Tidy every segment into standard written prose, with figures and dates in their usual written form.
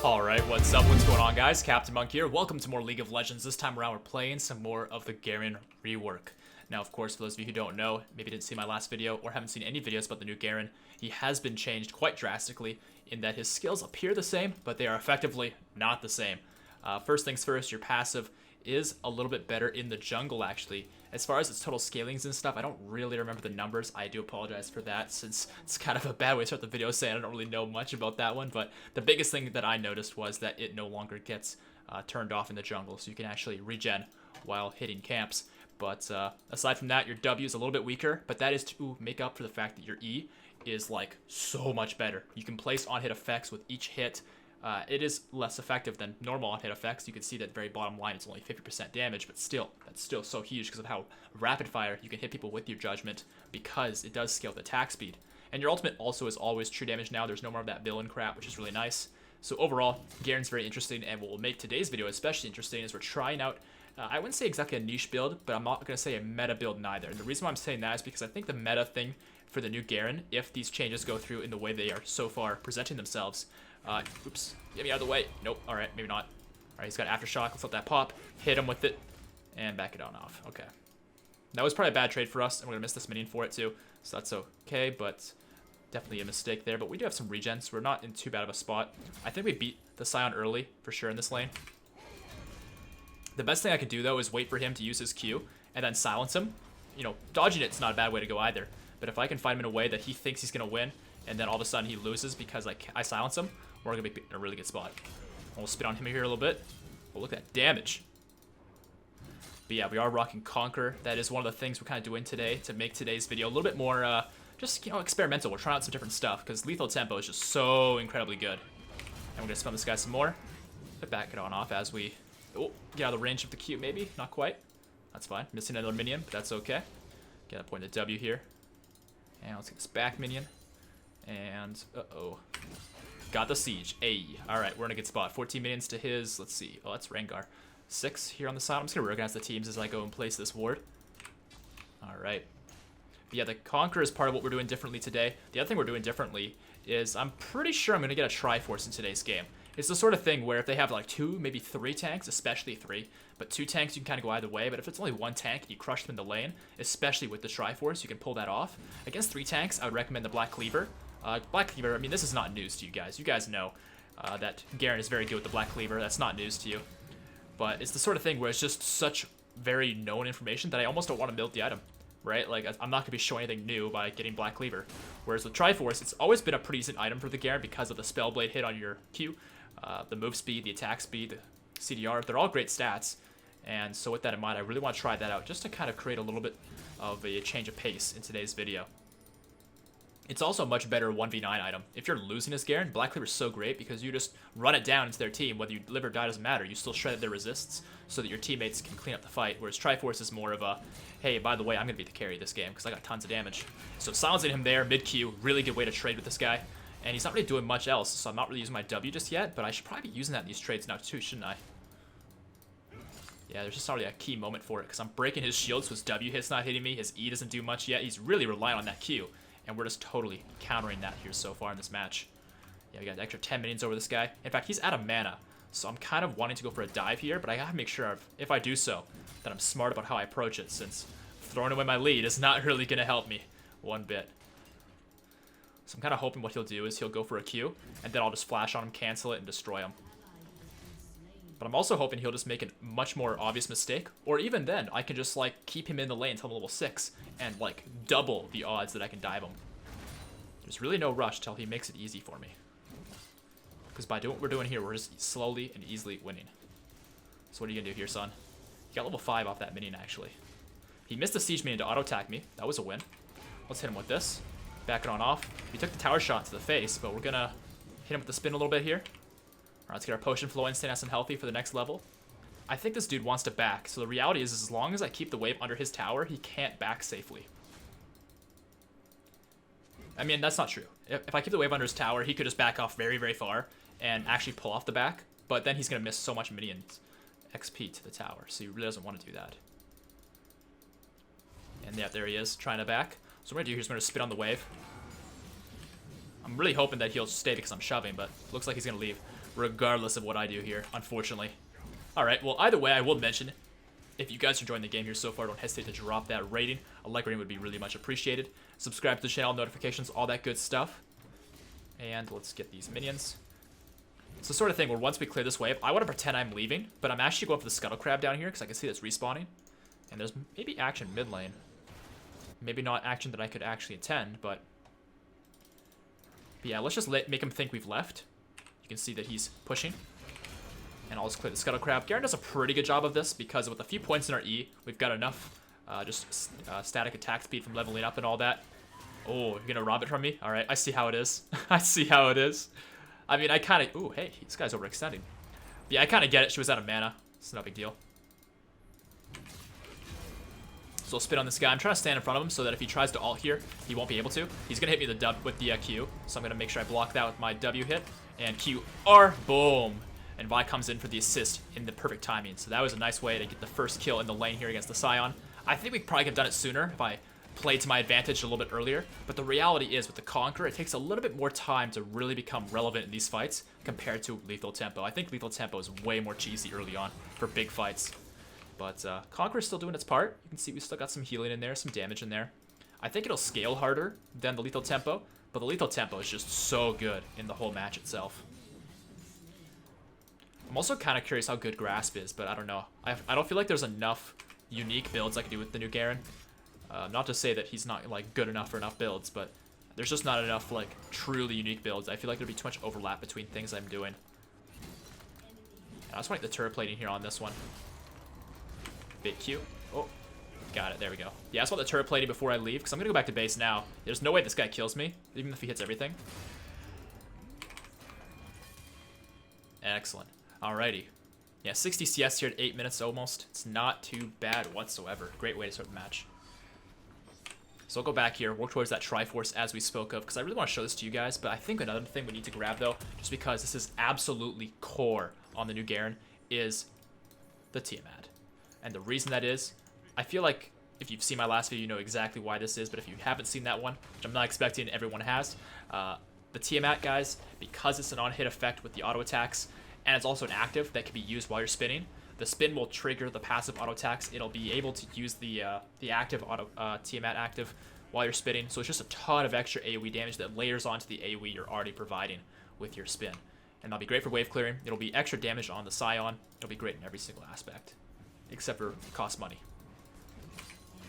Alright, what's up? What's going on, guys? CaptainMonk here. Welcome to more League of Legends. This time around, we're playing some more of the Garen rework. Now, of course, for those of you who don't know, maybe didn't see my last video or haven't seen any videos about the new Garen, he has been changed quite drastically in that his skills appear the same, but they are effectively not the same. First things first, your passive is a little bit better in the jungle, actually. As far as its total scalings and stuff, I don't really remember the numbers. I do apologize for that, since it's kind of a bad way to start the video saying I don't really know much about that one. But the biggest thing that I noticed was that it no longer gets turned off in the jungle, so you can actually regen while hitting camps. But aside from that, your W is a little bit weaker, but that is to make up for the fact that your E is like so much better. You can place on-hit effects with each hit. It is less effective than normal on-hit effects. You can see that very bottom line, it's only 50% damage, but still, that's still so huge because of how rapid fire you can hit people with your judgment, because it does scale with attack speed. And your ultimate also is always true damage now. There's no more of that villain crap, which is really nice. So overall, Garen's very interesting, and what will make today's video especially interesting is we're trying out, I wouldn't say exactly a niche build, but I'm not going to say a meta build neither. And the reason why I'm saying that is because I think the meta thing for the new Garen, if these changes go through in the way they are so far presenting themselves, oops, get me out of the way. Nope, alright, maybe not. Alright, he's got Aftershock, let's let that pop, hit him with it, and back it on off. Okay. That was probably a bad trade for us, and we're going to miss this minion for it too, so that's okay, but definitely a mistake there. But we do have some regen, so we're not in too bad of a spot. I think we beat the Scion early, for sure, in this lane. The best thing I could do, though, is wait for him to use his Q, and then silence him. You know, dodging it's not a bad way to go either, but if I can find him in a way that he thinks he's going to win, and then all of a sudden he loses because I silence him, we're going to be in a really good spot. We'll spin on him here a little bit. Oh, look at that damage. But yeah, we are rocking Conqueror. That is one of the things we're kind of doing today to make today's video a little bit more, just, you know, experimental. We're trying out some different stuff because lethal tempo is just so incredibly good. And we're going to spin this guy some more. Back it on off as we get out of the range of the Q, maybe. Not quite. That's fine. Missing another minion, but that's okay. Get a point of W here. And let's get this back minion. And, uh-oh. Got the siege. Ayy. Alright, we're in a good spot. 14 minions to his, let's see. Oh, that's Rengar. 6 here on the side. I'm just going to reorganize the teams as I go and place this ward. Alright. But yeah, the Conqueror is part of what we're doing differently today. The other thing we're doing differently is I'm pretty sure I'm going to get a Triforce in today's game. It's the sort of thing where if they have like 2, maybe 3 tanks, especially 3, but 2 tanks you can kind of go either way, but if it's only 1 tank and you crush them in the lane, especially with the Triforce, you can pull that off. Against 3 tanks, I would recommend the Black Cleaver. Black Cleaver, I mean, this is not news to you guys. You guys know that Garen is very good with the Black Cleaver. That's not news to you. But it's the sort of thing where it's just such very known information that I almost don't want to build the item, right? Like, I'm not going to be showing anything new by getting Black Cleaver. Whereas with Triforce, it's always been a pretty decent item for the Garen because of the Spellblade hit on your Q, the move speed, the attack speed, the CDR. They're all great stats. And so with that in mind, I really want to try that out just to kind of create a little bit of a change of pace in today's video. It's also a much better 1v9 item. If you're losing this Garen, Black Cleaver is so great because you just run it down into their team. Whether you live or die doesn't matter. You still shred their resists so that your teammates can clean up the fight. Whereas Triforce is more of a, hey, by the way, I'm going to be the carry this game because I got tons of damage. So silencing him there, mid-Q, really good way to trade with this guy. And he's not really doing much else, so I'm not really using my W just yet, but I should probably be using that in these trades now too, shouldn't I? Yeah, there's just already a key moment for it because I'm breaking his shield so his W hit's not hitting me. His E doesn't do much yet. He's really relying on that Q. And we're just totally countering that here so far in this match. Yeah, we got an extra 10 minions over this guy. In fact, he's out of mana. So I'm kind of wanting to go for a dive here, but I gotta make sure, if I do so, that I'm smart about how I approach it, since throwing away my lead is not really gonna help me one bit. So I'm kind of hoping what he'll do is he'll go for a Q, and then I'll just flash on him, cancel it, and destroy him. But I'm also hoping he'll just make a much more obvious mistake, or even then, I can just, like, keep him in the lane until I'm level 6, and, like, double the odds that I can dive him. There's really no rush till he makes it easy for me. Because by doing what we're doing here, we're just slowly and easily winning. So what are you gonna do here, son? He got level 5 off that minion, actually. He missed the siege minion to auto-attack me. That was a win. Let's hit him with this. Back it on off. He took the tower shot to the face, but we're gonna hit him with the spin a little bit here. Alright, let's get our potion flow in, stay nice and healthy for the next level. I think this dude wants to back, so the reality is as long as I keep the wave under his tower, he can't back safely. I mean, that's not true. If I keep the wave under his tower, he could just back off very, very far and actually pull off the back, but then he's going to miss so much minions XP to the tower, so he really doesn't want to do that. And yeah, there he is, trying to back. So what I'm going to do here is I'm going to spit on the wave. I'm really hoping that he'll stay because I'm shoving, but looks like he's going to leave. regardless of what I do here, unfortunately. Alright, well, either way, I will mention, if you guys are enjoying the game here so far, don't hesitate to drop that rating. A like rating would be really much appreciated. Subscribe to the channel, notifications, all that good stuff. And let's get these minions. It's the sort of thing where once we clear this wave, I want to pretend I'm leaving, but I'm actually going for the Scuttle Crab down here because I can see that's respawning. And there's maybe action mid lane. Maybe not action that I could actually attend, but yeah, let's just make him think we've left. You can see that he's pushing. And I'll just clear the Scuttle Crab. Garen does a pretty good job of this because with a few points in our E, we've got enough static attack speed from leveling up and all that. Oh, you're going to rob it from me? Alright, I see how it is. I see how it is. I mean, I kind of... Ooh, hey, this guy's overextending. But yeah, I kind of get it. She was out of mana. It's no big deal. So I'll spin on this guy. I'm trying to stand in front of him so that if he tries to ult here, he won't be able to. He's going to hit me with the Q. So I'm going to make sure I block that with my W hit. And QR, boom. And Vi comes in for the assist in the perfect timing. So that was a nice way to get the first kill in the lane here against the Scion. I think we probably could have done it sooner if I played to my advantage a little bit earlier. But the reality is with the Conqueror, it takes a little bit more time to really become relevant in these fights compared to Lethal Tempo. I think Lethal Tempo is way more cheesy early on for big fights. But Conqueror's still doing its part. You can see we still got some healing in there, some damage in there. I think it'll scale harder than the Lethal Tempo, but the Lethal Tempo is just so good in the whole match itself. I'm also kind of curious how good Grasp is, but I don't know. I don't feel like there's enough unique builds I can do with the new Garen. Not to say that he's not like good enough for enough builds, but there's just not enough like truly unique builds. I feel like there'd be too much overlap between things I'm doing. I just want the turret plating here on this one. Big Q. Oh, got it. There we go. Yeah, I just want the turret plating before I leave, because I'm going to go back to base now. There's no way this guy kills me, even if he hits everything. Excellent. Alrighty. Yeah, 60 CS here at 8 minutes almost. It's not too bad whatsoever. Great way to start the match. So I'll go back here, work towards that Triforce as we spoke of, because I really want to show this to you guys, but I think another thing we need to grab, though, just because this is absolutely core on the new Garen, is the Tiamat. And the reason that is, I feel like if you've seen my last video, you know exactly why this is, but if you haven't seen that one, which I'm not expecting everyone has, the Tiamat, guys, because it's an on-hit effect with the auto attacks, and it's also an active that can be used while you're spinning, the spin will trigger the passive auto attacks. It'll be able to use the active auto Tiamat active while you're spinning, so it's just a ton of extra AoE damage that layers onto the AoE you're already providing with your spin. And that'll be great for wave clearing. It'll be extra damage on the Scion. It'll be great in every single aspect, except for cost money.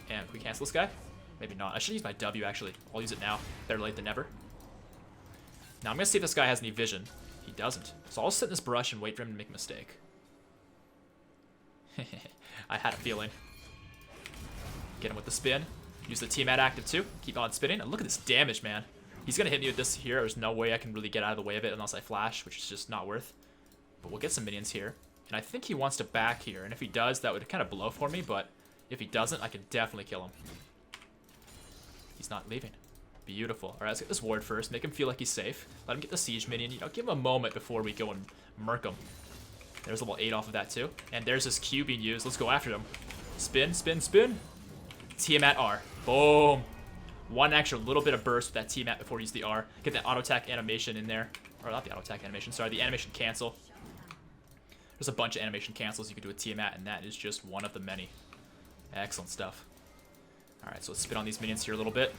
And can we cancel this guy? Maybe not. I should use my W, actually. I'll use it now. Better late than never. Now I'm going to see if this guy has any vision. He doesn't. So I'll sit in this brush and wait for him to make a mistake. I had a feeling. Get him with the spin. Use the Tiamat active too. Keep on spinning. And look at this damage, man. He's going to hit me with this here. There's no way I can really get out of the way of it unless I flash, which is just not worth. But we'll get some minions here. And I think he wants to back here. And if he does, that would kind of blow for me. But if he doesn't, I can definitely kill him. He's not leaving. Beautiful. All right, let's get this ward first. Make him feel like he's safe. Let him get the siege minion. You know, give him a moment before we go and murk him. There's level 8 off of that too. And there's this Q being used. Let's go after him. Spin, spin, spin. Tiamat R. Boom. One extra little bit of burst with that Tiamat before you use the R. Get that auto attack animation in there. Or not the auto attack animation, sorry, the animation cancel. There's a bunch of animation cancels you can do with Tiamat, and that is just one of the many. Excellent stuff. Alright, so let's spin on these minions here a little bit.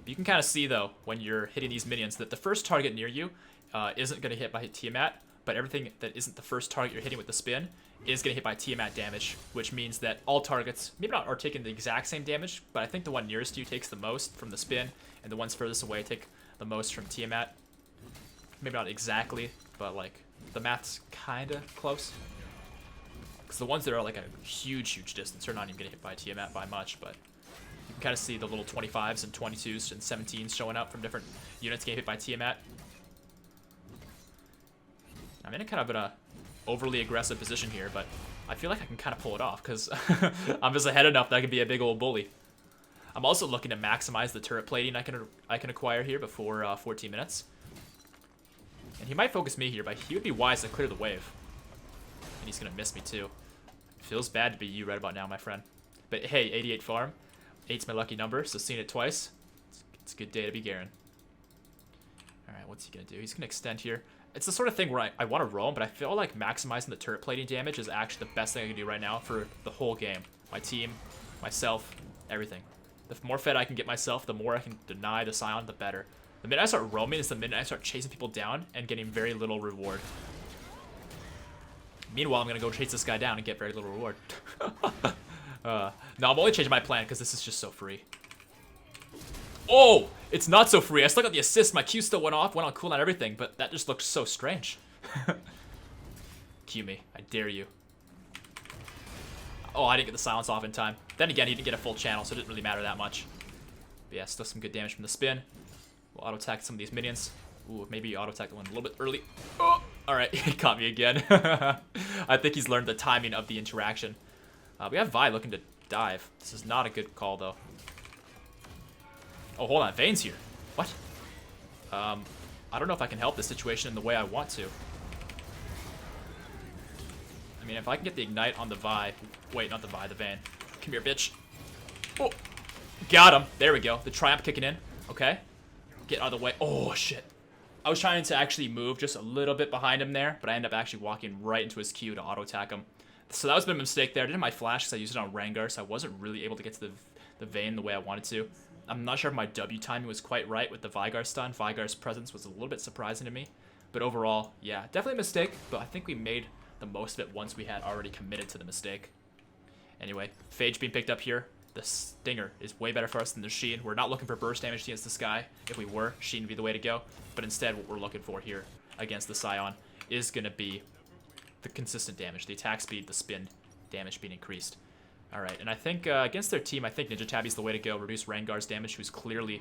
You can kind of see, though, when you're hitting these minions, that the first target near you isn't going to hit by Tiamat, but everything that isn't the first target you're hitting with the spin is going to hit by Tiamat damage, which means that all targets, maybe not are taking the exact same damage, but I think the one nearest to you takes the most from the spin, and the ones furthest away take the most from Tiamat. Maybe not exactly, but, like, the math's kind of close. Because the ones that are, like, a huge, huge distance are not even going to hit by Tiamat by much, but you can kind of see the little 25s and 22s and 17s showing up from different units getting hit by Tiamat. I'm in a kind of an overly aggressive position here, but I feel like I can kind of pull it off because I'm just ahead enough that I can be a big old bully. I'm also looking to maximize the turret plating I can acquire here before 14 minutes. And he might focus me here, but he would be wise to clear the wave. And he's going to miss me too. Feels bad to be you right about now, my friend. But hey, 88 farm. 8's my lucky number, so seeing it twice, it's a good day to be Garen. Alright, what's he going to do? He's going to extend here. It's the sort of thing where I want to roam, but I feel like maximizing the turret plating damage is actually the best thing I can do right now for the whole game. My team, myself, everything. The more fed I can get myself, the more I can deny the Scion, the better. The minute I start roaming is the minute I start chasing people down and getting very little reward. Meanwhile, I'm going to go chase this guy down and get very little reward. No, I'm only changing my plan because this is just so free. Oh, it's not so free. I still got the assist. My Q still went off, went on cooldown and everything, but that just looked so strange. Q me. I dare you. Oh, I didn't get the silence off in time. Then again, he didn't get a full channel, so it didn't really matter that much. But yeah, still some good damage from the spin. We'll auto-attack some of these minions. Ooh, maybe auto-attack one a little bit early. Oh, alright, he caught me again. I think he's learned the timing of the interaction. We have Vi looking to dive. This is not a good call, though. Oh, hold on. Vayne's here. What? I don't know if I can help this situation in the way I want to. I mean, if I can get the Ignite on the Vi... Wait, not the Vi, the Vayne. Come here, bitch. Oh, got him. There we go. The Triumph kicking in. Okay. Get out of the way. Oh, shit. I was trying to actually move just a little bit behind him there, but I ended up actually walking right into his Q to auto-attack him. So that was a bit of a mistake there. I did my flash because I used it on Rengar, so I wasn't really able to get to the Vayne the way I wanted to. I'm not sure if my W timing was quite right with the Veigar stun. Veigar's presence was a little bit surprising to me. But overall, yeah, definitely a mistake, but I think we made the most of it once we had already committed to the mistake. Anyway, Phage being picked up here. The Stinger is way better for us than the Sheen. We're not looking for burst damage against this guy. If we were, Sheen would be the way to go. But instead, what we're looking for here against the Scion is going to be the consistent damage. The attack speed, the spin damage being increased. Alright, and I think against their team, I think Ninja Tabby's the way to go. Reduce Rengar's damage, who's clearly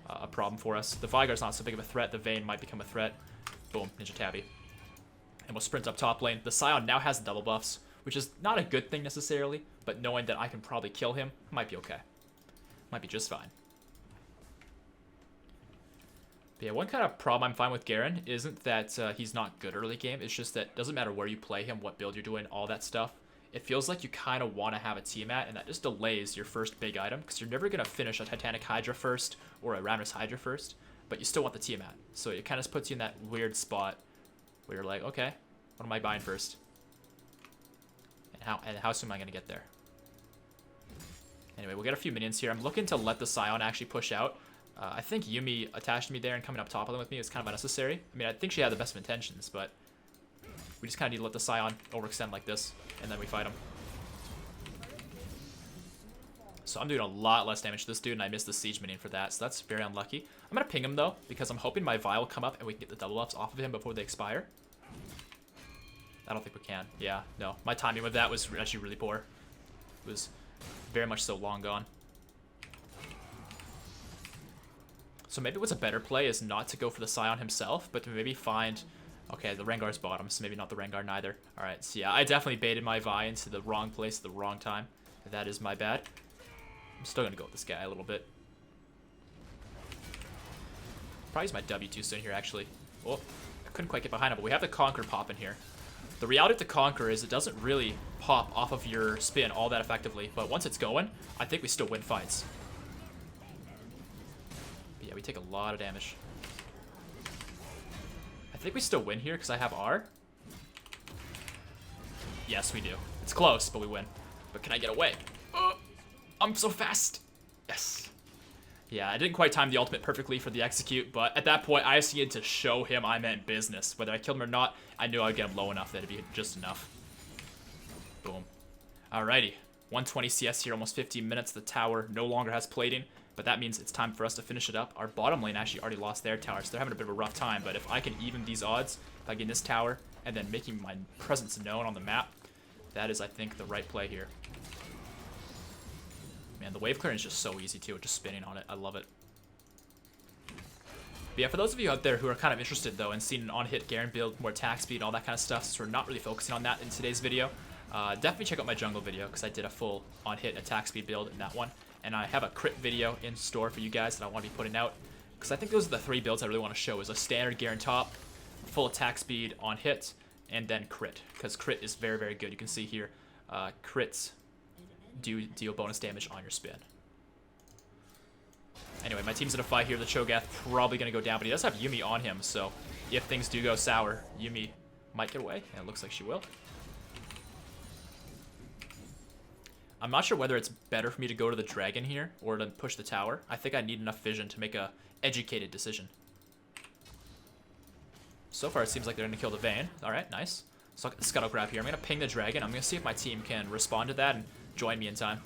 a problem for us. The Veigar's not so big of a threat. The Vayne might become a threat. Boom, Ninja Tabby. And we'll sprint up top lane. The Scion now has the double buffs, which is not a good thing necessarily, but knowing that I can probably kill him might be okay. Might be just fine. But yeah, one kind of problem I'm fine with Garen isn't that he's not good early game. It's just that it doesn't matter where you play him, what build you're doing, all that stuff. It feels like you kind of want to have a Tiamat, and that just delays your first big item, because you're never going to finish a Titanic Hydra first or a Ramnus Hydra first, but you still want the Tiamat. So it kind of puts you in that weird spot where you're like, okay, what am I buying first? And how soon am I going to get there? Anyway, we'll get a few minions here. I'm looking to let the Scion actually push out. I think Yuumi attached me there and coming up top of them with me is kind of unnecessary. I mean, I think she had the best of intentions, but we just kind of need to let the Scion overextend like this, and then we fight him. So I'm doing a lot less damage to this dude, and I missed the siege minion for that, so that's very unlucky. I'm going to ping him, though, because I'm hoping my Vi will come up and we can get the double buffs off of him before they expire. I don't think we can. Yeah, no. My timing with that was actually really poor. It was very much so long gone. So maybe what's a better play is not to go for the Scion himself, but to maybe find... Okay, the Rengar's bottom, so maybe not the Rengar neither. Alright, so yeah, I definitely baited my Vi into the wrong place at the wrong time. That is my bad. I'm still gonna go with this guy a little bit. Probably use my W too soon here, actually. Oh, I couldn't quite get behind him, but we have the Conquer pop in here. The reality of the Conquer is it doesn't really pop off of your spin all that effectively, but once it's going, I think we still win fights. But yeah, we take a lot of damage. I think we still win here because I have R. Yes, we do. It's close, but we win. But can I get away? I'm so fast. Yes. Yeah, I didn't quite time the ultimate perfectly for the execute, but at that point, I just needed to show him I meant business. Whether I killed him or not, I knew I'd get him low enough that it'd be just enough. Boom. Alrighty. 120 CS here, almost 15 minutes. The tower no longer has plating, but that means it's time for us to finish it up. Our bottom lane actually already lost their tower, so they're having a bit of a rough time, but if I can even these odds by getting this tower and then making my presence known on the map, that is, I think, the right play here. Man, the wave clearing is just so easy, too, just spinning on it. I love it. But yeah, for those of you out there who are kind of interested, though, in seeing an on-hit Garen build, more attack speed, all that kind of stuff, since we're not really focusing on that in today's video, definitely check out my jungle video, because I did a full on-hit attack speed build in that one. And I have a crit video in store for you guys that I want to be putting out, because I think those are the three builds I really want to show, is a standard Garen top, full attack speed on hit, and then crit, because crit is very, very good. You can see here, crits deal bonus damage on your spin. Anyway, my team's in a fight here. The Cho'Gath probably going to go down, but he does have Yuumi on him, so if things do go sour, Yuumi might get away, and it looks like she will. I'm not sure whether it's better for me to go to the dragon here or to push the tower. I think I need enough vision to make a educated decision. So far, it seems like they're going to kill the Vayne. All right, nice. So scuttle grab here. I'm going to ping the dragon. I'm going to see if my team can respond to that and join me in time.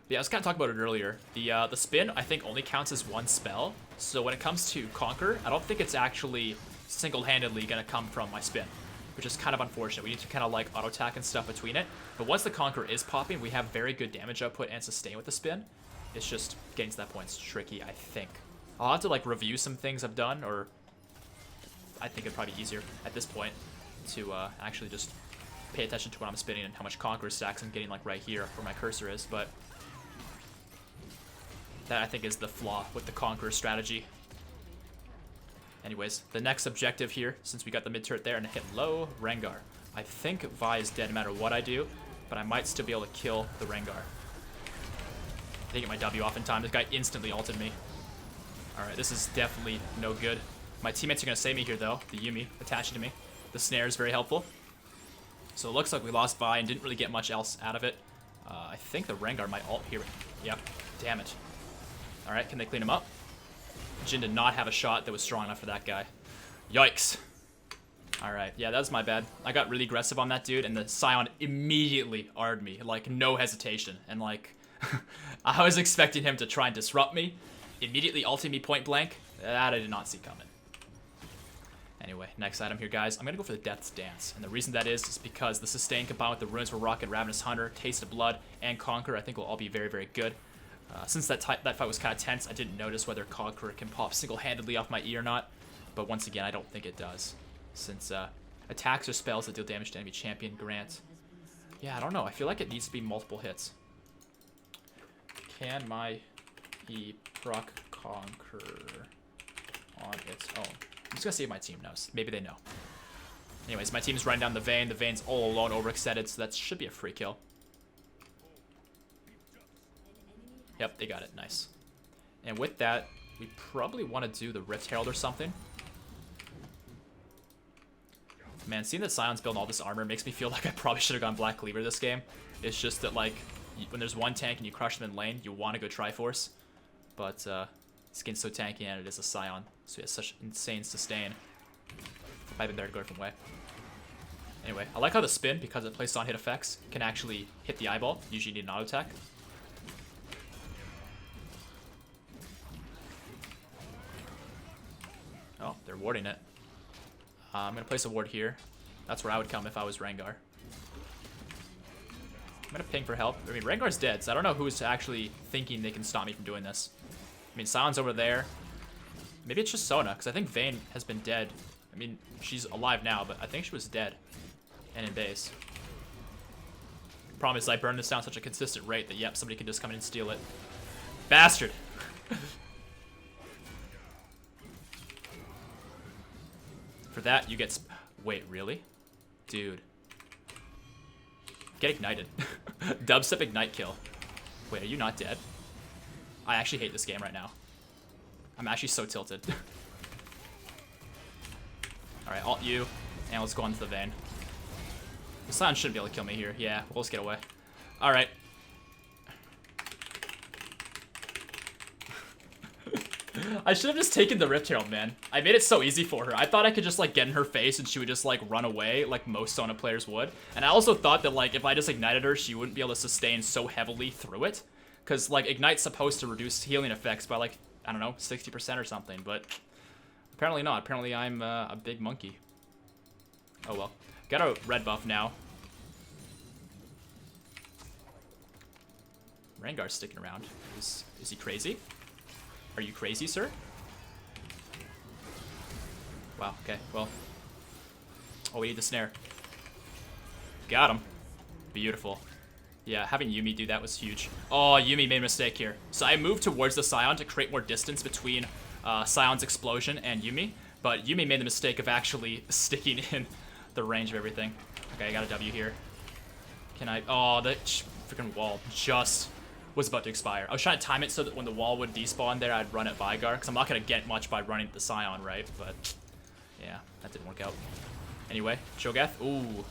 But yeah, I was kind of talking about it earlier. The spin, I think, only counts as one spell. So when it comes to Conquer, I don't think it's actually single-handedly going to come from my spin, which is kind of unfortunate. We need to kind of like auto attack and stuff between it. But once the Conquer is popping, we have very good damage output and sustain with the spin. It's just getting to that point is tricky, I think. I'll have to like review some things I've done, or I think it'd probably be easier at this point to actually just pay attention to what I'm spinning and how much Conquer stacks I'm getting like right here where my cursor is. But that I think is the flaw with the Conqueror strategy. Anyways, the next objective here, since we got the mid turret there and hit low, Rengar. I think Vi is dead no matter what I do, but I might still be able to kill the Rengar. I didn't get my W off in time. This guy instantly ulted me. Alright, this is definitely no good. My teammates are going to save me here though. The Yuumi attaching to me. The snare is very helpful. So it looks like we lost Vi and didn't really get much else out of it. I think the Rengar might ult here. Yep, damn it. Alright, can they clean him up? Jhin did not have a shot that was strong enough for that guy. Yikes. Alright, yeah, that was my bad. I got really aggressive on that dude, and the Scion immediately R'd me. Like, no hesitation. And, like, I was expecting him to try and disrupt me. Immediately ulting me point blank. That I did not see coming. Anyway, next item here, guys. I'm going to go for the Death's Dance. And the reason that is because the sustain combined with the runes for Rocket, Ravenous Hunter, Taste of Blood, and Conquer, I think will all be very, very good. Since that fight was kind of tense, I didn't notice whether Conqueror can pop single-handedly off my E or not. But once again, I don't think it does. Since attacks or spells that deal damage to enemy champion grant. Yeah, I don't know. I feel like it needs to be multiple hits. Can my E proc Conqueror on its own? I'm just going to see if my team knows. Maybe they know. Anyways, my team's running down the Vayne. The Vayne's all alone overextended, so that should be a free kill. Yep, they got it. Nice. And with that, we probably want to do the Rift Herald or something. Man, seeing that Sion's building all this armor makes me feel like I probably should have gone Black Cleaver this game. It's just that, like, when there's one tank and you crush them in lane, you want to go Triforce. But this game's so tanky and it is a Sion, so he has such insane sustain. Might be better to go a different way. Anyway, I like how the spin, because it plays on hit effects, can actually hit the eyeball. Usually you need an auto attack. Oh, they're warding it. I'm going to place a ward here. That's where I would come if I was Rengar. I'm going to ping for help. I mean, Rengar's dead, so I don't know who's actually thinking they can stop me from doing this. I mean, Sion's over there. Maybe it's just Sona, because I think Vayne has been dead. I mean, she's alive now, but I think she was dead and in base. Problem is I burn this down such a consistent rate that, yep, somebody can just come in and steal it. Bastard! For that, you get... Wait, really? Dude. Get ignited. Dubstep ignite kill. Wait, are you not dead? I actually hate this game right now. I'm actually so tilted. Alright, ult you. And let's go on to the Vayne. The Sion shouldn't be able to kill me here. Yeah, we'll just get away. Alright. I should have just taken the Rift Herald, man. I made it so easy for her. I thought I could just, like, get in her face and she would just, like, run away like most Sona players would. And I also thought that, like, if I just ignited her, she wouldn't be able to sustain so heavily through it. Because, like, Ignite's supposed to reduce healing effects by, like, I don't know, 60% or something. But apparently not. Apparently I'm a big monkey. Oh, well. Got a red buff now. Rengar's sticking around. Is he crazy? Are you crazy, sir? Wow, okay, well. Oh, we need the snare. Got him. Beautiful. Yeah, having Yuumi do that was huge. Oh, Yuumi made a mistake here. So I moved towards the Sion to create more distance between Sion's explosion and Yuumi. But Yuumi made the mistake of actually sticking in the range of everything. Okay, I got a W here. Can I... Oh, the freaking wall just was about to expire. I was trying to time it so that when the wall would despawn there, I'd run at Vygar, because I'm not going to get much by running the Scion, right? But, yeah, that didn't work out. Anyway, Cho'Gath, ooh.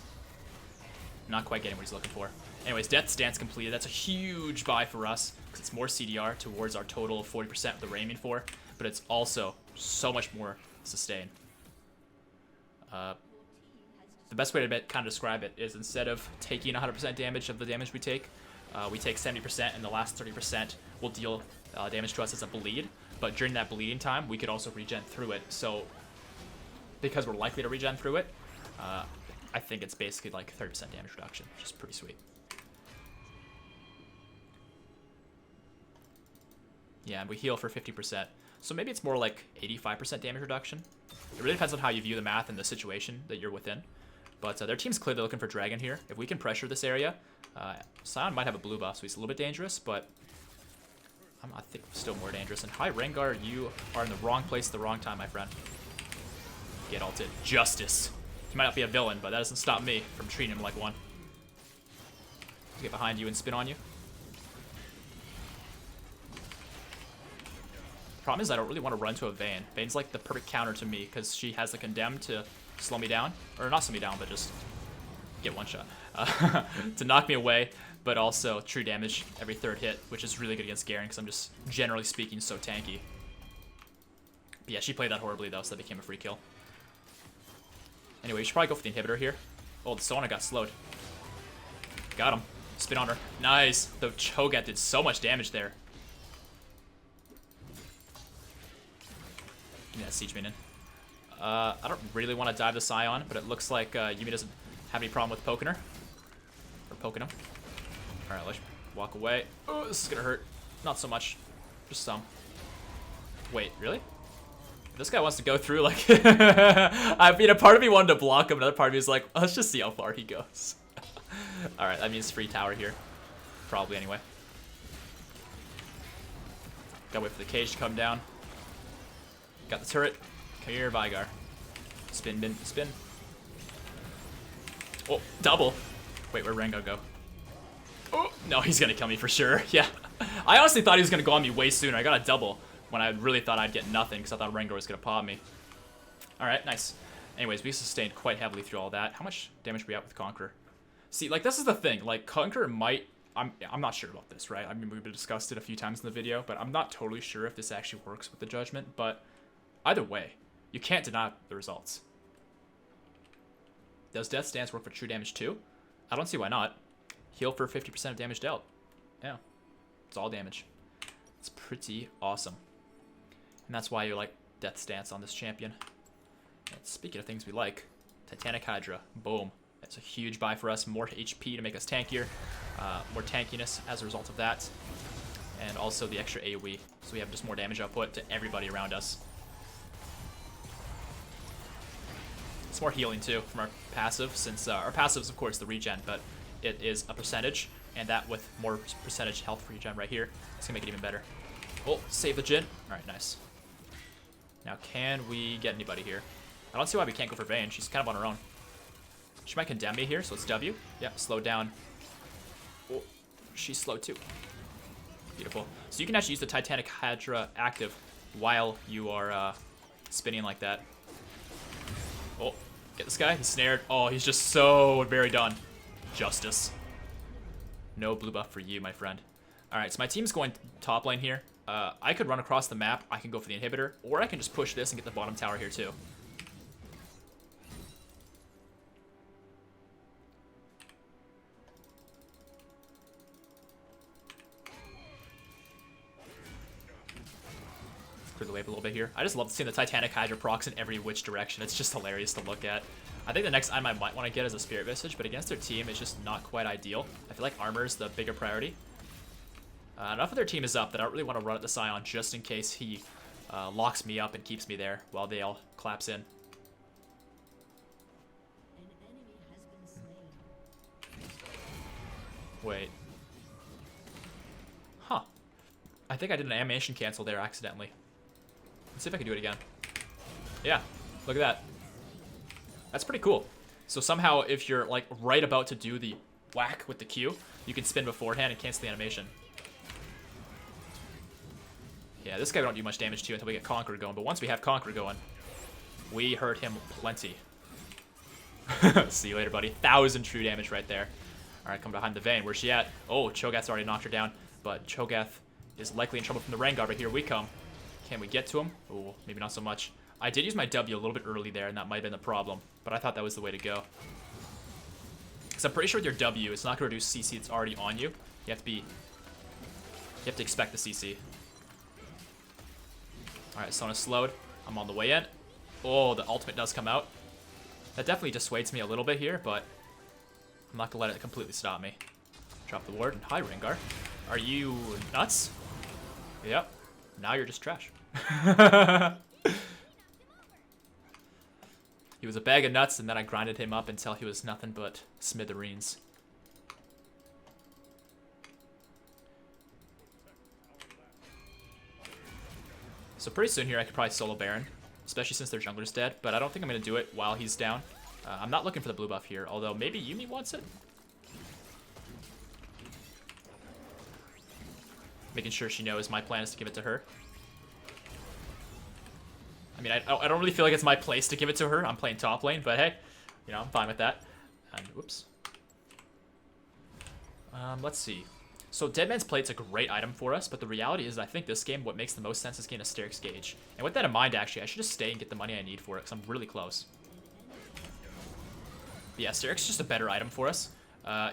Not quite getting what he's looking for. Anyways, Death's Dance completed. That's a huge buy for us, because it's more CDR towards our total of 40% that we're aiming for, but it's also so much more sustain. The best way to kind of describe it is instead of taking 100% damage of the damage we take 70%, and the last 30% will deal damage to us as a bleed. But during that bleeding time, we could also regen through it. So because we're likely to regen through it, I think it's basically like 30% damage reduction, which is pretty sweet. Yeah, and we heal for 50%. So maybe it's more like 85% damage reduction. It really depends on how you view the math and the situation that you're within. But their team's clearly looking for Dragon here. If we can pressure this area, Scion might have a blue buff, so he's a little bit dangerous, but I think still more dangerous. And hi, Rengar, you are in the wrong place at the wrong time, my friend. Get ulted. Justice. He might not be a villain, but that doesn't stop me from treating him like one. Get behind you and spin on you. Problem is I don't really want to run to a Vayne. Vayne's like the perfect counter to me because she has the Condemn to slow me down. Or not slow me down, but just get one shot. To knock me away, but also true damage every third hit, which is really good against Garen because I'm just, generally speaking, so tanky. But yeah, she played that horribly though, so that became a free kill. Anyway, you should probably go for the inhibitor here. Oh, the Sona got slowed. Got him. Spin on her. Nice. The Cho'Gath did so much damage there. Yeah, siege minion. I don't really want to dive the Scion, but it looks like Yuumi doesn't have any problem with poking her. Or poking him. Alright, let's walk away. Oh, this is gonna hurt. Not so much. Just some. Wait, really? This guy wants to go through, like... I mean, a part of me wanted to block him, another part of me is like, let's just see how far he goes. Alright, that means free tower here. Probably, anyway. Gotta wait for the cage to come down. Got the turret. Come here, Vygar. Spin, bin, spin. Oh, double. Wait, where'd Rengar go? Oh, no, he's gonna kill me for sure. Yeah. I honestly thought he was gonna go on me way sooner. I got a double when I really thought I'd get nothing because I thought Rengar was gonna pop me. Alright, nice. Anyways, we sustained quite heavily through all that. How much damage are we at with Conqueror? See, like, this is the thing. Like, Conqueror might... I'm not sure about this, right? I mean, we've discussed it a few times in the video, but I'm not totally sure if this actually works with the Judgment, but either way, you can't deny the results. Does Death's Dance work for true damage too? I don't see why not. Heal for 50% of damage dealt. Yeah, it's all damage. It's pretty awesome. And that's why you like Death's Dance on this champion. And speaking of things we like, Titanic Hydra, boom. That's a huge buy for us. More HP to make us tankier. More tankiness as a result of that. And also the extra AoE. So we have just more damage output to everybody around us. It's more healing too from our passive, since our passive is of course the regen, but it is a percentage, and that with more percentage health regen right here, it's gonna make it even better. Oh, save the Jhin. Alright, nice. Now can we get anybody here? I don't see why we can't go for Vayne. She's kind of on her own. She might condemn me here, so let's W. Yeah, slow down. Oh, she's slow too. Beautiful. So you can actually use the Titanic Hydra active while you are spinning like that. Oh, get this guy. He's snared. Oh, he's just so very done. Justice. No blue buff for you, my friend. Alright, so my team's going top lane here. I could run across the map. I can go for the inhibitor, or I can just push this and get the bottom tower here too. Clear the wave a little bit here. I just love seeing the Titanic Hydra procs in every which direction. It's just hilarious to look at. I think the next item I might want to get is a Spirit Visage, but against their team, it's just not quite ideal. I feel like armor is the bigger priority. Enough of their team is up that I don't really want to run at the Scion just in case he locks me up and keeps me there while they all collapse in. Wait. Huh. I think I did an animation cancel there accidentally. Let's see if I can do it again. Yeah, look at that. That's pretty cool. So somehow if you're like right about to do the whack with the Q, you can spin beforehand and cancel the animation. Yeah, this guy we don't do much damage to until we get Conqueror going, but once we have Conqueror going, we hurt him plenty. See you later, buddy. 1,000 true damage right there. Alright, come behind the Vayne. Where's she at? Oh, Cho'Gath's already knocked her down, but Cho'Gath is likely in trouble from the Rengar, but here we come. Can we get to him? Oh, maybe not so much. I did use my W a little bit early there, and that might have been the problem, but I thought that was the way to go. Because I'm pretty sure with your W, it's not going to reduce CC that's already on you. You have to expect the CC. Alright, Sona slowed. I'm on the way in. Oh, the ultimate does come out. That definitely dissuades me a little bit here, but I'm not going to let it completely stop me. Drop the ward, and hi, Rengar. Are you nuts? Yep. Now you're just trash. He was a bag of nuts, and then I grinded him up until he was nothing but smithereens. So pretty soon here I could probably solo Baron, especially since their jungler's dead, but I don't think I'm going to do it while he's down. I'm not looking for the blue buff here, although maybe Yuumi wants it? Making sure she knows my plan is to give it to her. I mean, I don't really feel like it's my place to give it to her. I'm playing top lane, but hey, you know, I'm fine with that. And whoops. Let's see. So Dead Man's Plate's a great item for us, but the reality is I think this game, what makes the most sense is getting a Sterix Gauge. And with that in mind, actually, I should just stay and get the money I need for it, because I'm really close. But yeah, Sterix is just a better item for us.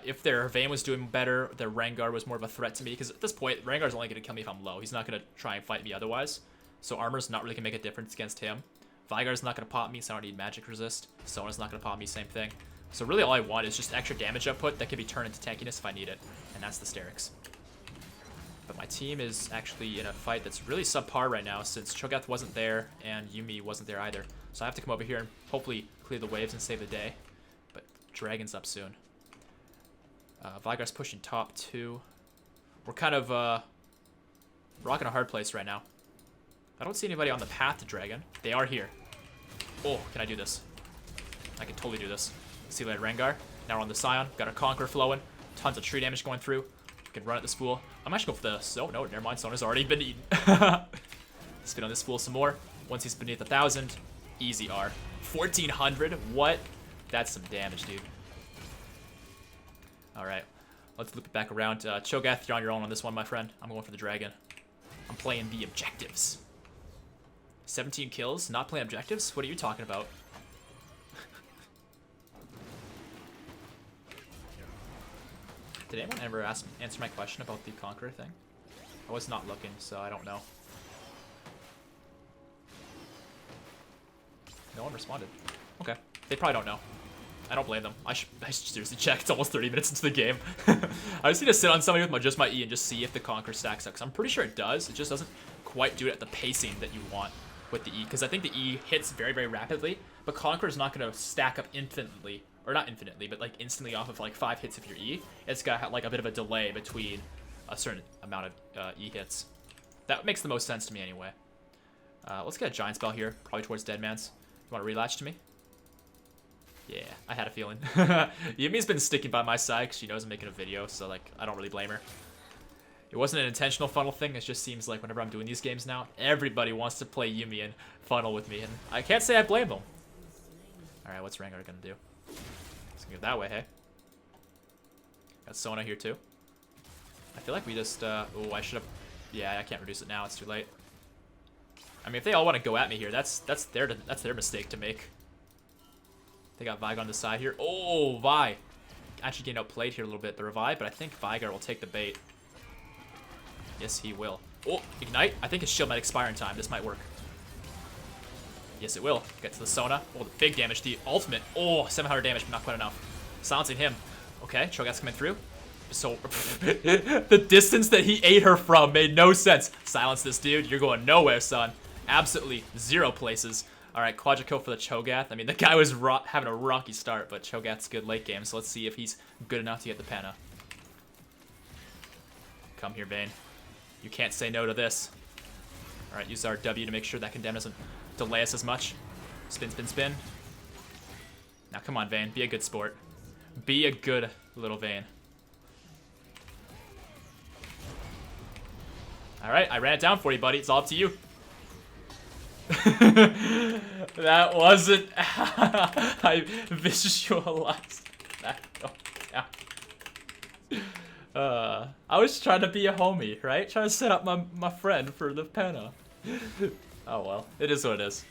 If their Vayne was doing better, their Rengar was more of a threat to me, because at this point, Rengar's only going to kill me if I'm low. He's not going to try and fight me otherwise. So armor's not really going to make a difference against him. Veigar's not going to pop me, so I don't need magic resist. Sona's not going to pop me, same thing. So really all I want is just extra damage output that can be turned into tankiness if I need it. And that's the Sterix. But my team is actually in a fight that's really subpar right now since Cho'Gath wasn't there and Yuumi wasn't there either. So I have to come over here and hopefully clear the waves and save the day. But Dragon's up soon. Veigar's pushing top 2. We're kind of rocking a hard place right now. I don't see anybody on the path to Dragon. They are here. Oh, can I do this? I can totally do this. See you later, Rengar. Now we're on the Scion. Got a Conqueror flowing. Tons of tree damage going through. We can run at this fool. I'm actually going for the... So, no, never mind. Sona's already been eaten. Spin on this fool some more. Once he's beneath 1,000, easy R. 1,400? What? That's some damage, dude. Alright. Let's loop it back around. Cho'Gath, you're on your own on this one, my friend. I'm going for the Dragon. I'm playing the objectives. 17 kills? Not playing objectives? What are you talking about? Did anyone ever answer my question about the Conqueror thing? I was not looking, so I don't know. No one responded. Okay. They probably don't know. I don't blame them. I should seriously check. It's almost 30 minutes into the game. I just need to sit on somebody with just my E and just see if the Conqueror stacks up. Because I'm pretty sure it does. It just doesn't quite do it at the pacing that you want with the E. Because I think the E hits very, very rapidly. But Conqueror is not going to stack up infinitely. Or not infinitely, but like instantly off of like 5 hits of your E. It's got like a bit of a delay between a certain amount of E hits. That makes the most sense to me anyway. Let's get a Giant Spell here. Probably towards Deadman's. You want to relatch to me? Yeah, I had a feeling. Yumi's been sticking by my side because she knows I'm making a video, so like I don't really blame her. It wasn't an intentional funnel thing. It just seems like whenever I'm doing these games now, everybody wants to play Yuumi and funnel with me, and I can't say I blame them. All right, what's Rengar gonna do? Let's go that way, hey. Got Sona here too. I feel like we just. Oh, I should have. Yeah, I can't reduce it now. It's too late. I mean, if they all want to go at me here, that's their mistake to make. They got Veigar on the side here. Oh, Vi. Actually getting outplayed here a little bit. The revive, but I think Veigar will take the bait. Yes, he will. Oh, Ignite. I think his shield might expire in time. This might work. Yes, it will. Get to the Sona. Oh, the big damage. The ultimate. Oh, 700 damage, but not quite enough. Silencing him. Okay, Cho'Gath's coming through. So, the distance that he ate her from made no sense. Silence this dude. You're going nowhere, son. Absolutely 0 places. Alright, Quadra kill for the Cho'Gath. I mean, the guy was having a rocky start, but Cho'Gath's good late game, so let's see if he's good enough to get the Penna. Come here, Vayne. You can't say no to this. Alright, use our W to make sure that Condemn doesn't delay us as much. Spin, spin, spin. Now, come on, Vayne. Be a good sport. Be a good little Vayne. Alright, I ran it down for you, buddy. It's all up to you. That wasn't I visualized that going down. I was trying to be a homie, right? Trying to set up my friend for the penna. Oh well, it is what it is.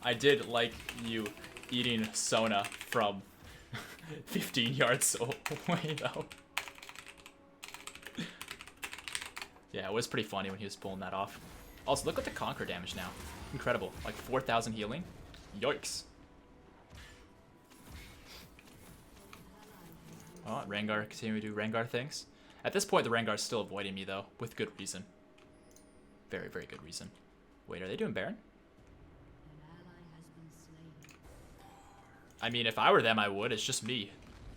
I did like you eating Sona from 15 yards away though. Yeah, it was pretty funny when he was pulling that off. Also, look at the Conqueror damage now. Incredible. Like 4,000 healing. Yikes. Oh, Rengar continuing to do Rengar things. At this point, the Rengar's still avoiding me, though, with good reason. Very, very good reason. Wait, are they doing Baron? I mean, if I were them, I would. It's just me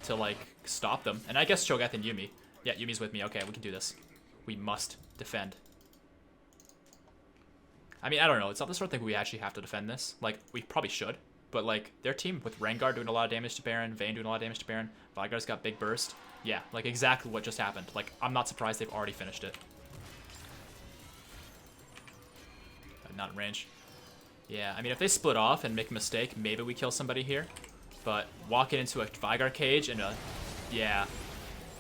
to, like, stop them. And I guess Cho'Gath and Yuumi. Yeah, Yuumi's with me. Okay, we can do this. We must defend. I mean, I don't know. It's not the sort of thing we actually have to defend this. Like, we probably should. But, like, their team with Rengar doing a lot of damage to Baron, Vayne doing a lot of damage to Baron, Veigar's got big burst. Yeah, like, exactly what just happened. Like, I'm not surprised they've already finished it. Not in range. Yeah, I mean, if they split off and make a mistake, maybe we kill somebody here. But walking into a Veigar cage and yeah,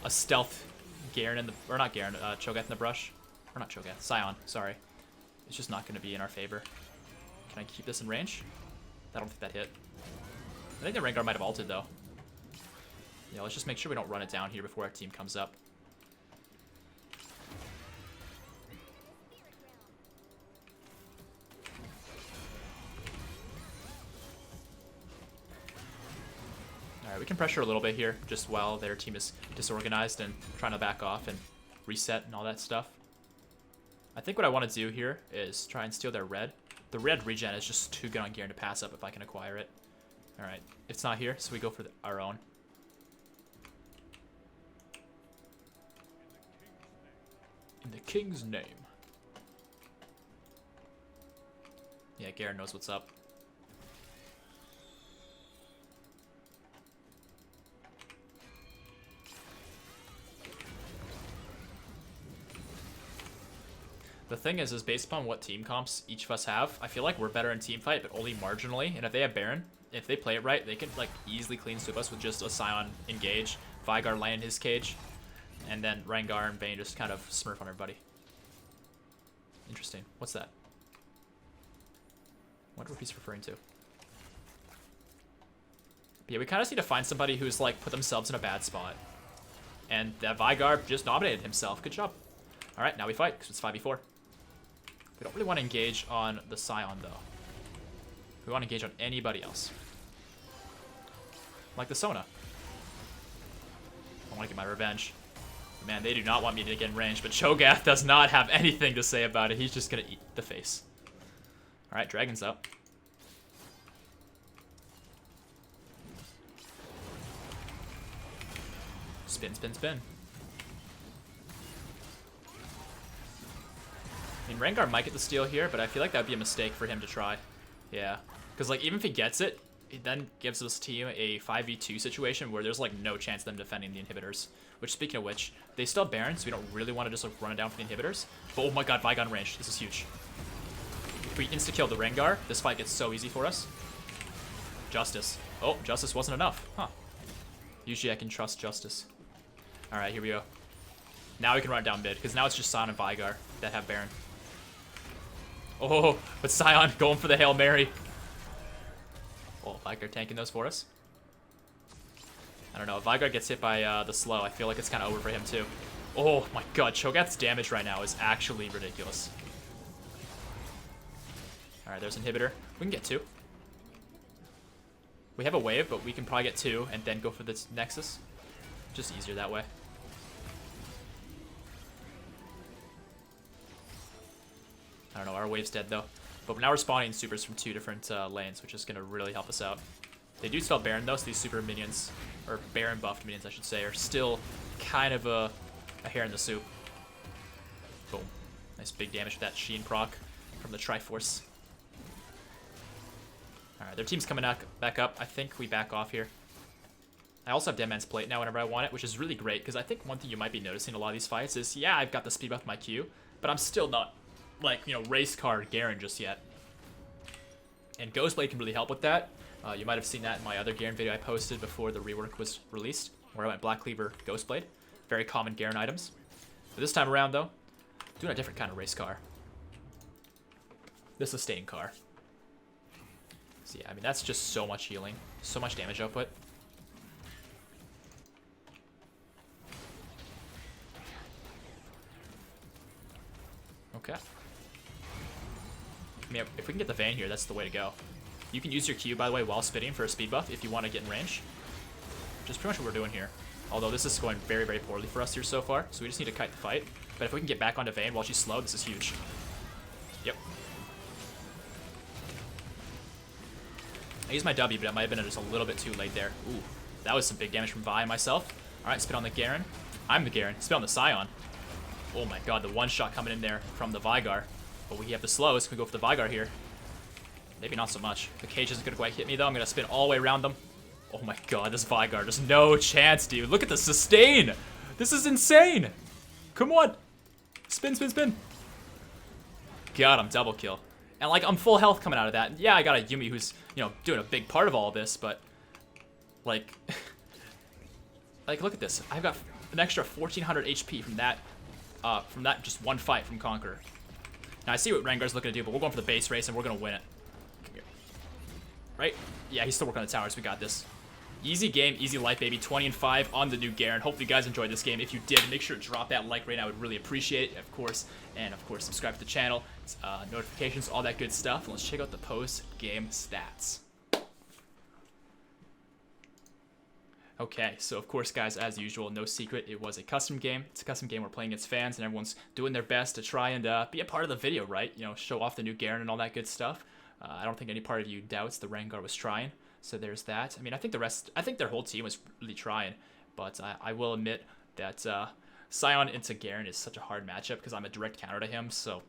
a stealth Garen in the, or not Garen, Cho'Gath in the brush. Or not Cho'Gath, Sion, sorry. It's just not going to be in our favor. Can I keep this in range? I don't think that hit. I think the Rengar might have ulted, though. Yeah, let's just make sure we don't run it down here before our team comes up. Alright, we can pressure a little bit here, just while their team is disorganized and trying to back off and reset and all that stuff. I think what I want to do here is try and steal their red. The red regen is just too good on Garen to pass up if I can acquire it. Alright, it's not here, so we go for our own. In the king's name. Yeah, Garen knows what's up. The thing is based upon what team comps each of us have, I feel like we're better in team fight, but only marginally. And if they have Baron, if they play it right, they can like easily clean sweep us with just a Sion engage, Veigar land in his cage, and then Rengar and Vayne just kind of smurf on everybody. Interesting. What's that? Wonder what he's referring to. Yeah, we kind of need to find somebody who's like put themselves in a bad spot. And that Veigar just nominated himself. Good job. All right, now we fight because it's 5v4. We don't really want to engage on the Sion, though. We want to engage on anybody else. Like the Sona. I want to get my revenge. Man, they do not want me to get in range, but Cho'Gath does not have anything to say about it. He's just going to eat the face. Alright, Dragon's up. Spin, spin, spin. I mean, Rengar might get the steal here, but I feel like that would be a mistake for him to try. Yeah. Because, like, even if he gets it, it then gives this team a 5v2 situation where there's, like, no chance of them defending the inhibitors. Which, speaking of which, they still have Baron, so we don't really want to just, like, run it down for the inhibitors. But, oh my god, Veigar in range. This is huge. If we insta-kill the Rengar, this fight gets so easy for us. Justice. Oh, Justice wasn't enough. Huh. Usually I can trust Justice. Alright, here we go. Now we can run it down mid, because now it's just Sion and Veigar that have Baron. Oh, but Sion going for the Hail Mary. Oh, Veigar tanking those for us. I don't know. If Veigar gets hit by the slow, I feel like it's kind of over for him too. Oh my god, Cho'Gath's damage right now is actually ridiculous. Alright, there's inhibitor. We can get 2. We have a wave, but we can probably get 2 and then go for the Nexus. Just easier that way. I don't know, our wave's dead though. But now we're spawning supers from 2 different lanes, which is going to really help us out. They do still have Baron though, so these super minions, or Baron buffed minions I should say, are still kind of a hair in the soup. Boom. Nice big damage with that Sheen proc from the Triforce. Alright, their team's coming back up. I think we back off here. I also have Dead Man's Plate now whenever I want it, which is really great, because I think one thing you might be noticing in a lot of these fights is, yeah, I've got the speed buff in my queue, but I'm still not, like, you know, race car Garen just yet. And Ghostblade can really help with that. You might have seen that in my other Garen video I posted before the rework was released, where I went Black Cleaver, Ghostblade. Very common Garen items. But this time around, though, doing a different kind of race car. The sustain car. So yeah, I mean, that's just so much healing, so much damage output. Okay. I mean, if we can get the Vayne here, that's the way to go. You can use your Q, by the way, while spitting for a speed buff if you want to get in range. Which is pretty much what we're doing here. Although this is going very, very poorly for us here so far, so we just need to kite the fight. But if we can get back onto Vayne while she's slow, this is huge. Yep. I used my W, but it might have been just a little bit too late there. Ooh, that was some big damage from Vi and myself. Alright, spit on the Garen. I'm the Garen. Spit on the Scion. Oh my god, the one shot coming in there from the Vigar. But we have the slows. Can we go for the Vigar here? Maybe not so much. The cage isn't going to quite hit me, though. I'm going to spin all the way around them. Oh my god, this Vigar. There's no chance, dude. Look at the sustain. This is insane. Come on. Spin, spin, spin. God, I'm double kill. And, like, I'm full health coming out of that. And yeah, I got a Yuumi who's, you know, doing a big part of all of this, but, like, like, look at this. I've got an extra 1,400 HP from that just one fight from CONQUEROR. Now, I see what Rengar's looking to do, but we're going for the base race, and we're going to win it. Right? Yeah, he's still working on the towers. We got this. Easy game, easy life, baby. 20-5 on the new Garen. Hopefully you guys enjoyed this game. If you did, make sure to drop that like rating. I would really appreciate it, of course. And, of course, subscribe to the channel, notifications, all that good stuff. And let's check out the post-game stats. Okay, so of course, guys, as usual, no secret, it was a custom game. It's a custom game we're playing against fans, and everyone's doing their best to try and be a part of the video, right? You know, show off the new Garen and all that good stuff. I don't think any part of you doubts the Rengar was trying, so there's that. I mean, I think their whole team was really trying, but I will admit that Scion into Garen is such a hard matchup because I'm a direct counter to him, so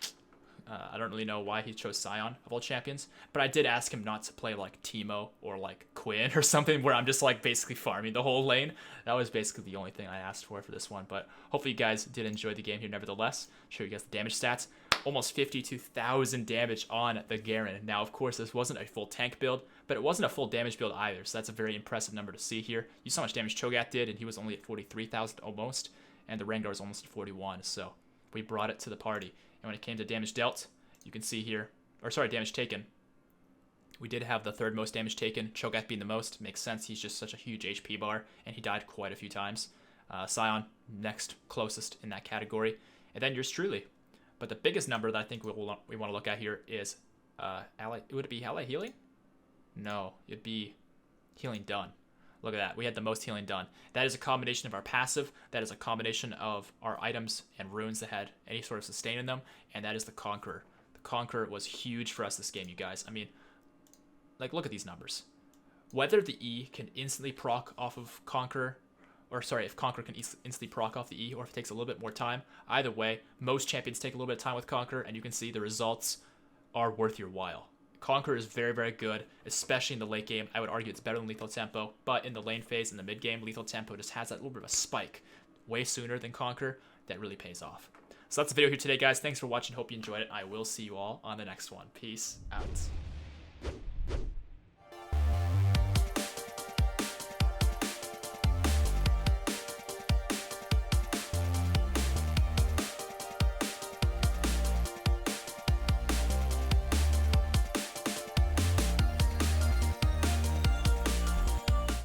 I don't really know why he chose Scion of all champions, but I did ask him not to play like Teemo or like Quinn or something where I'm just like basically farming the whole lane. That was basically the only thing I asked for this one, but hopefully you guys did enjoy the game here nevertheless. Show you guys the damage stats. Almost 52,000 damage on the Garen. Now, of course, this wasn't a full tank build, but it wasn't a full damage build either, so that's a very impressive number to see here. You saw how much damage Cho'Gath did, and he was only at 43,000 almost, and the Rengar was almost at 41, so we brought it to the party. And when it came to damage dealt, you can see here, or sorry, damage taken. We did have the third most damage taken, Cho'Gath being the most. Makes sense, he's just such a huge HP bar, and he died quite a few times. Scion, next closest in that category. And then yours truly. But the biggest number that I think we want to look at here is ally. Would it be ally healing? No, it'd be healing done. Look at that. We had the most healing done. That is a combination of our passive. That is a combination of our items and runes that had any sort of sustain in them. And that is the CONQUEROR. The CONQUEROR was huge for us this game, you guys. I mean, like, look at these numbers. Whether the E can instantly proc off of CONQUEROR, or sorry, if CONQUEROR can instantly proc off the E, or if it takes a little bit more time. Either way, most champions take a little bit of time with CONQUEROR, and you can see the results are worth your while. CONQUEROR is very, very good, especially in the late game. I would argue it's better than Lethal Tempo, but in the lane phase, in the mid game, Lethal Tempo just has that little bit of a spike way sooner than CONQUEROR that really pays off. So that's the video here today, guys. Thanks for watching. Hope you enjoyed it. I will see you all on the next one. Peace out.